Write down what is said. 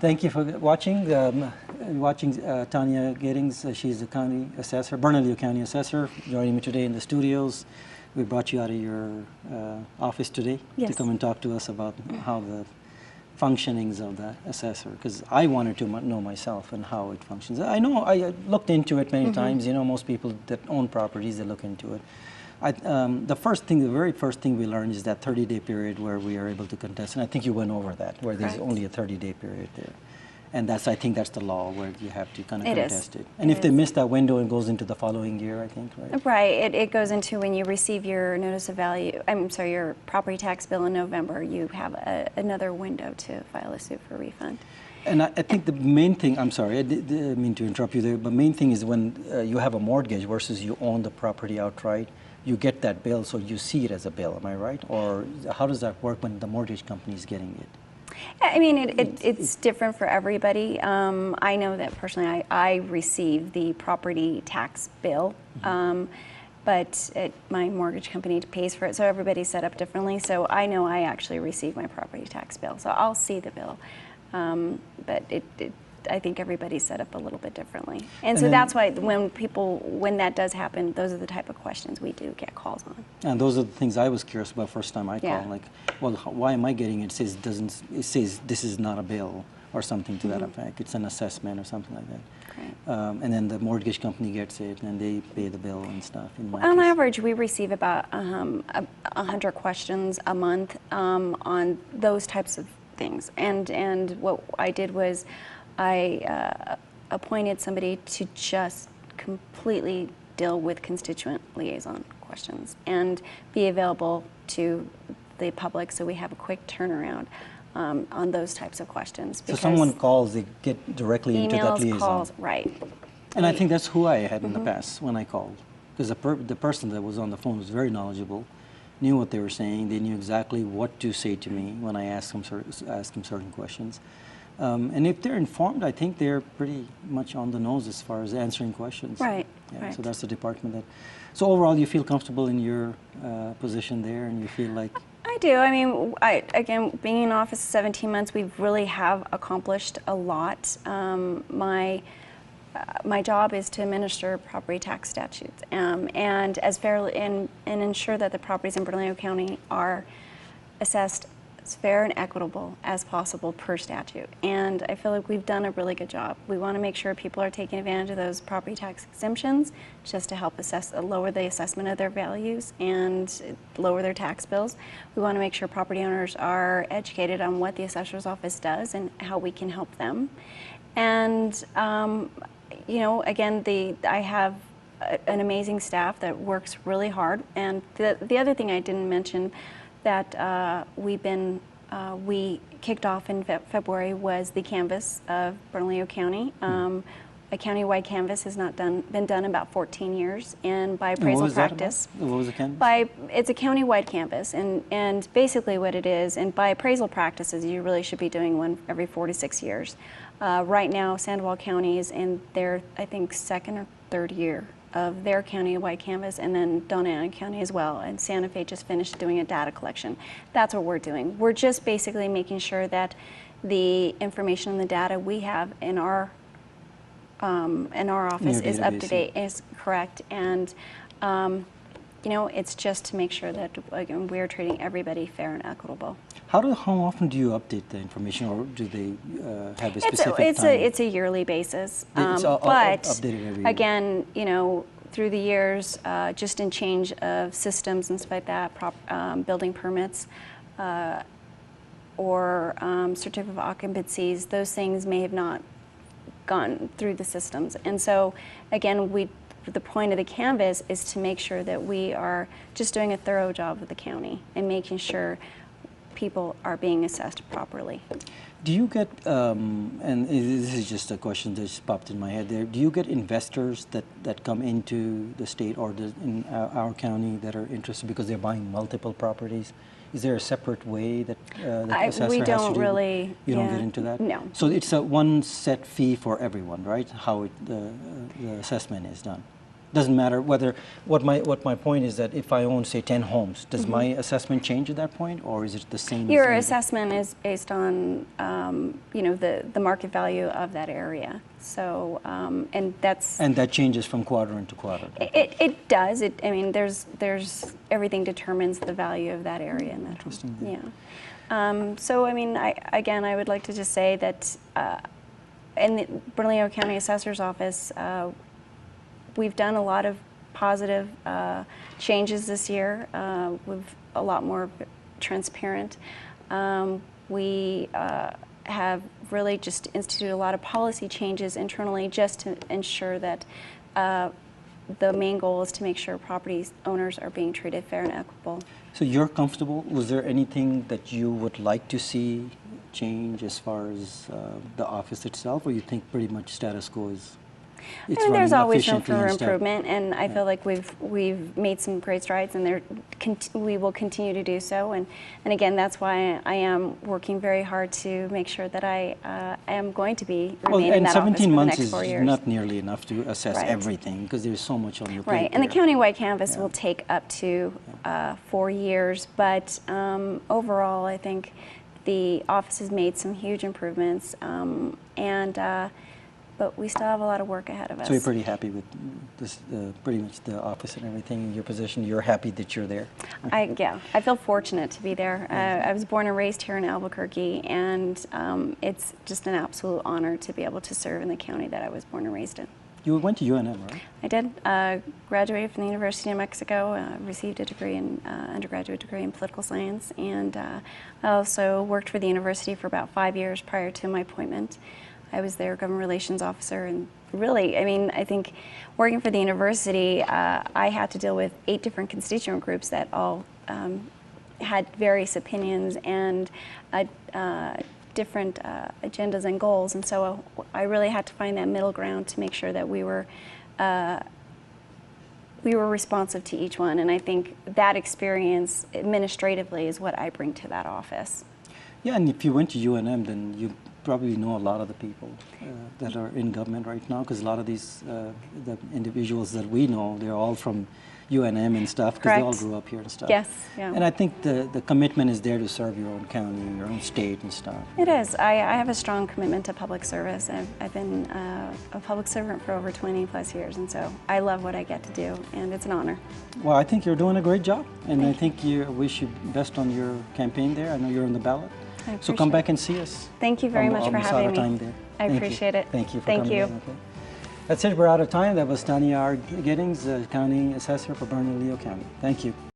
Thank you for watching. Tanya Giddings. She's a county assessor, Bernalillo County assessor, joining me today in the studios. We brought you out of your office today to come and talk to us about how the functionings of the assessor, because I wanted to know myself and how it functions. I know I looked into it many times. You know, most people that own properties, they look into it. The very first thing we learned is that 30-day period where we are able to contest, and I think you went over that, where there's only a 30-day period there. And I think that's the law, where you have to kind of contest it. And if they miss that window, it goes into the following year, I think, right? Right. It goes into when you receive your notice of value, your property tax bill in November, you have another window to file a suit for refund. And I think the main thing, I'm sorry, I didn't mean to interrupt you there, but main thing is when you have a mortgage versus you own the property outright, you get that bill, so you see it as a bill, am I right? Or how does that work when the mortgage company is getting it? I mean, it's different for everybody. I know that personally I receive the property tax bill, but my mortgage company pays for it, so everybody's set up differently. So I know I actually receive my property tax bill, so I'll see the bill. But I think everybody's set up a little bit differently. And so that's why when that does happen, those are the type of questions we do get calls on. And those are the things I was curious about first time I called. Like, well, why am I getting it? It says this is not a bill or something to that effect. It's an assessment or something like that. Right. And then the mortgage company gets it and they pay the bill and stuff. On average, we receive about 100 questions a month on those types of things. And what I did was I appointed somebody to just completely deal with constituent liaison questions and be available to the public, so we have a quick turnaround on those types of questions. So someone calls, they get directly into that liaison. Calls, right. And I think that's who I had in the past when I called, because the person that was on the phone was very knowledgeable, knew what they were saying, they knew exactly what to say to me when I asked them certain questions. And if they're informed, I think they're pretty much on the nose as far as answering questions. Right. Yeah, right. So that's the department that. So overall, you feel comfortable in your position there, and you feel like. I do. I mean, again, being in office 17 months, we really have accomplished a lot. My job is to administer property tax statutes, and as fairly and ensure that the properties in Bernalillo County are assessed as fair and equitable as possible per statute. And I feel like we've done a really good job. We want to make sure people are taking advantage of those property tax exemptions just to help lower the assessment of their values and lower their tax bills. We want to make sure property owners are educated on what the assessor's office does and how we can help them. And you know, again, I have an amazing staff that works really hard. And the other thing I didn't mention that we kicked off in February was the canvass of Bernalillo County. A county-wide canvass has not been done in about 14 years, and by appraisal practice. What was the canvass? It's a county-wide canvass, and basically what it is, and by appraisal practices, you really should be doing one every 4 to 6 years. Right now, Sandoval County is in their, I think, second or third year of their county-wide canvass, and then Donna Ana County as well. And Santa Fe just finished doing a data collection. That's what we're doing. We're just basically making sure that the information and the data we have in our office is up to date, is correct, and you know, it's just to make sure that again we are treating everybody fair and equitable. How often do you update the information, or do they have a specific time? It's a yearly basis, it's but updated every year. Again, you know, through the years, just in change of systems and stuff like that, building permits, or certificate of occupancies, those things may have not gone through the systems. And so, again, the point of the canvas is to make sure that we are just doing a thorough job with the county and making sure people are being assessed properly. Do you get, and this is just a question that just popped in my head there, do you get investors that come into the state or in our county that are interested because they're buying multiple properties? Is there a separate way that the assessor we don't has to do? really. You don't get into that? No. So it's a one set fee for everyone, right? How the assessment is done. Doesn't matter whether, what my point is that if I own, say, 10 homes, does my assessment change at that point, or is it the same? Your as assessment is based on, you know, the market value of that area. So, and that's... And that changes from quadrant to quadrant? It does. I mean, there's everything determines the value of that area in that Interesting. home. Yeah. So, I mean, I would like to just say that in the Bernalillo County Assessor's Office, we've done a lot of positive changes this year. We've a lot more transparent. We have really just instituted a lot of policy changes internally just to ensure that the main goal is to make sure property owners are being treated fair and equitable. So you're comfortable? Was there anything that you would like to see change as far as the office itself, or you think pretty much status quo is? I mean, there's always room for improvement, and I feel like we've made some great strides, and we will continue to do so. And again, that's why I am working very hard to make sure that I am going to be remaining in that office for the next 4 years. And 17 months is not nearly enough to assess everything, because there's so much on your plate. Right, and the countywide canvas will take up to 4 years, but overall, I think the office has made some huge improvements, but we still have a lot of work ahead of us. So you're pretty happy with this, pretty much the office and everything, your position. You're happy that you're there. Yeah, I feel fortunate to be there. I was born and raised here in Albuquerque, and it's just an absolute honor to be able to serve in the county that I was born and raised in. You went to UNM, right? I did. Graduated from the University of New Mexico, received a degree in undergraduate degree in political science, and I also worked for the university for about 5 years prior to my appointment. I was their government relations officer, and really, I mean, I think working for the university, I had to deal with 8 different constituent groups that all had various opinions and different agendas and goals, and so I really had to find that middle ground to make sure that we were responsive to each one, and I think that experience administratively is what I bring to that office. Yeah, and if you went to UNM, then you probably know a lot of the people that are in government right now, because a lot of these the individuals that we know, they're all from UNM and stuff, because they all grew up here and stuff. Yes, yeah. And I think the commitment is there to serve your own county, your own state and stuff. It is. I have a strong commitment to public service. I've been a public servant for over 20 plus years, and so I love what I get to do, and it's an honor. Well, I think you're doing a great job, and I think I wish you best on your campaign there. I know you're on the ballot. So come back and see us. Thank you very much for having me. Time there. I appreciate it. Thank you for coming in. Okay. That's it. We're out of time. That was Tanya Giddings, County Assessor for Bernalillo County. Thank you.